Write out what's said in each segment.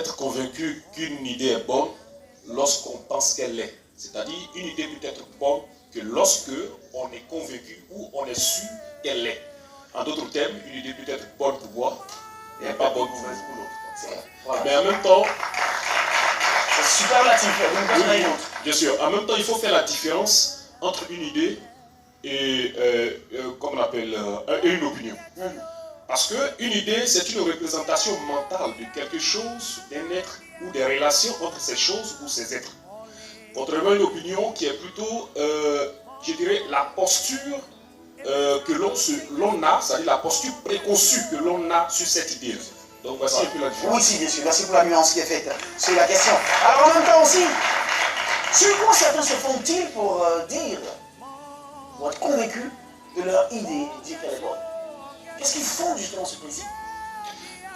être convaincu qu'une idée est bonne lorsqu'on pense qu'elle l'est. C'est-à-dire, une idée peut être bonne que lorsque on est convaincu ou on est sûr qu'elle l'est. En d'autres termes, une idée peut être bonne pour moi et pas bonne pour l'autre. Voilà. Mais en même temps, c'est superlatif. Bien sûr, en même temps, il faut faire la différence entre une idée et comme on appelle une opinion. Parce qu'une idée, c'est une représentation mentale de quelque chose, d'un être ou des relations entre ces choses ou ces êtres. Contrairement à une opinion qui est plutôt, je dirais, la posture que l'on a, c'est-à-dire la posture préconçue que l'on a sur cette idée. Donc voici un peu la différence. Oui, si, bien sûr. Merci pour la nuance qui est faite sur la question. Alors en même temps aussi, sur quoi certains se font-ils pour dire, pour être convaincus de leur idée, dire qu'elle est bonne? Qu'est-ce qu'ils font justement ce principe?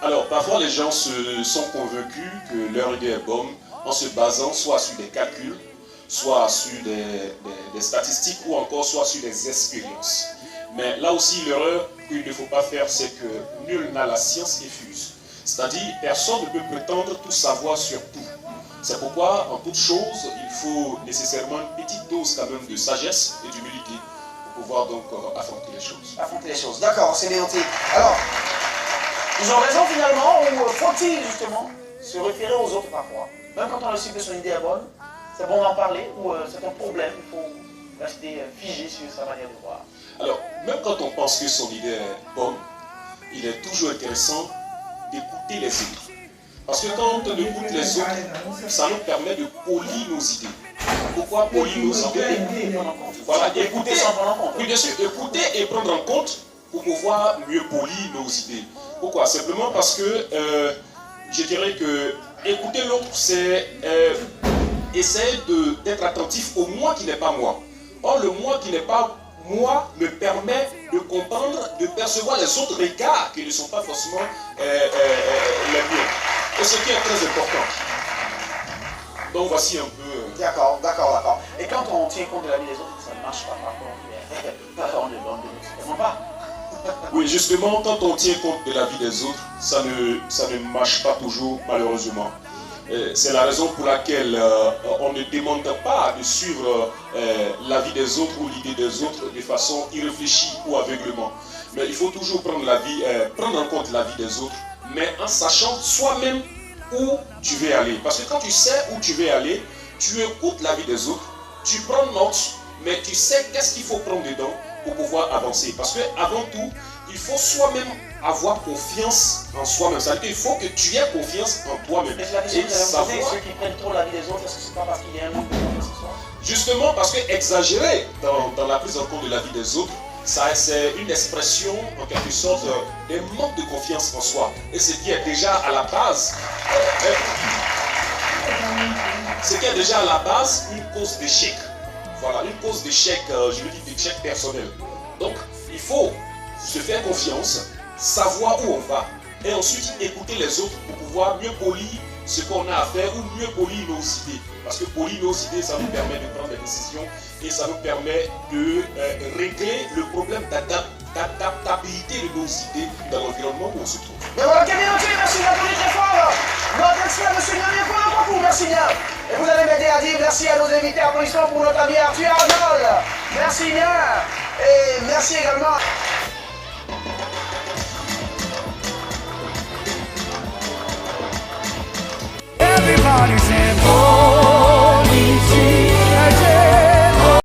Alors parfois les gens sont convaincus que leur idée est bonne en se basant soit sur des calculs, soit sur des statistiques ou encore soit sur des expériences. Mais là aussi l'erreur qu'il ne faut pas faire, c'est que nul n'a la science infuse. C'est-à-dire personne ne peut prétendre tout savoir sur tout. C'est pourquoi en toute chose il faut nécessairement une petite dose quand même de sagesse et d'humilité pour pouvoir donc affronter les choses. Affronter les choses, d'accord, c'est bien noté. Alors, ils ont raison finalement, ou faut-il justement se référer aux autres parfois? Même quand on estime que son idée est bonne, c'est bon d'en parler, ou c'est un problème, il faut rester figé sur sa manière de voir. Alors, même quand on pense que son idée est bonne, il est toujours intéressant d'écouter les autres. Parce que quand on écoute les autres, ça nous permet de polir nos idées. Pourquoi polir nos idées? Voilà, écouter sans prendre en compte. Oui, bien sûr, écouter et prendre en compte pour pouvoir mieux polir nos idées. Pourquoi? Simplement parce que je dirais que écouter l'autre, c'est essayer d'être attentif au moi qui n'est pas moi. Or, le moi qui n'est pas moi me permet de comprendre, de percevoir les autres regards qui ne sont pas forcément les miens. Et ce qui est très important. Donc voici un peu... D'accord, d'accord, d'accord. Et quand on tient compte de la vie des autres, ça ne marche pas par contre. On ne pas. Oui, justement, quand on tient compte de la vie des autres, ça ne marche pas toujours, malheureusement. C'est la raison pour laquelle on ne demande pas de suivre la vie des autres ou l'idée des autres de façon irréfléchie ou aveuglement. Mais il faut toujours prendre en compte la vie des autres, mais en sachant soi-même où tu veux aller. Parce que quand tu sais où tu veux aller, tu écoutes la vie des autres, tu prends note, mais tu sais qu'est-ce qu'il faut prendre dedans pour pouvoir avancer. Parce qu'avant tout, il faut soi-même avoir confiance en soi-même. C'est-à-dire qu'il faut que tu aies confiance en toi-même. Mais la question que j'avais posée, ceux qui prennent trop la vie des autres, est-ce que c'est pas parce qu'il y a un manque de confiance en soi? Justement parce que exagérer dans la prise en compte de la vie des autres, c'est une expression en quelque sorte d'un manque de confiance en soi. Et ce qui est déjà à la base, une cause d'échec. Voilà, une cause d'échec, je veux dire d'échec personnel. Donc, il faut se faire confiance, savoir où on va, et ensuite écouter les autres pour pouvoir mieux polir ce qu'on a à faire ou mieux polir nos idées. Parce que polir nos idées, ça nous permet de prendre des décisions et ça nous permet de régler le problème d'adaptabilité de nos idées dans l'environnement où on se trouve. Mais voilà, bien noté, merci d'applaudir très fort. Notre expert, M. Niamey, pour un concours, merci bien. Et vous allez m'aider à dire merci à nos invités. Applaudissements pour notre ami Arthur Arnold. Merci bien. Et merci également.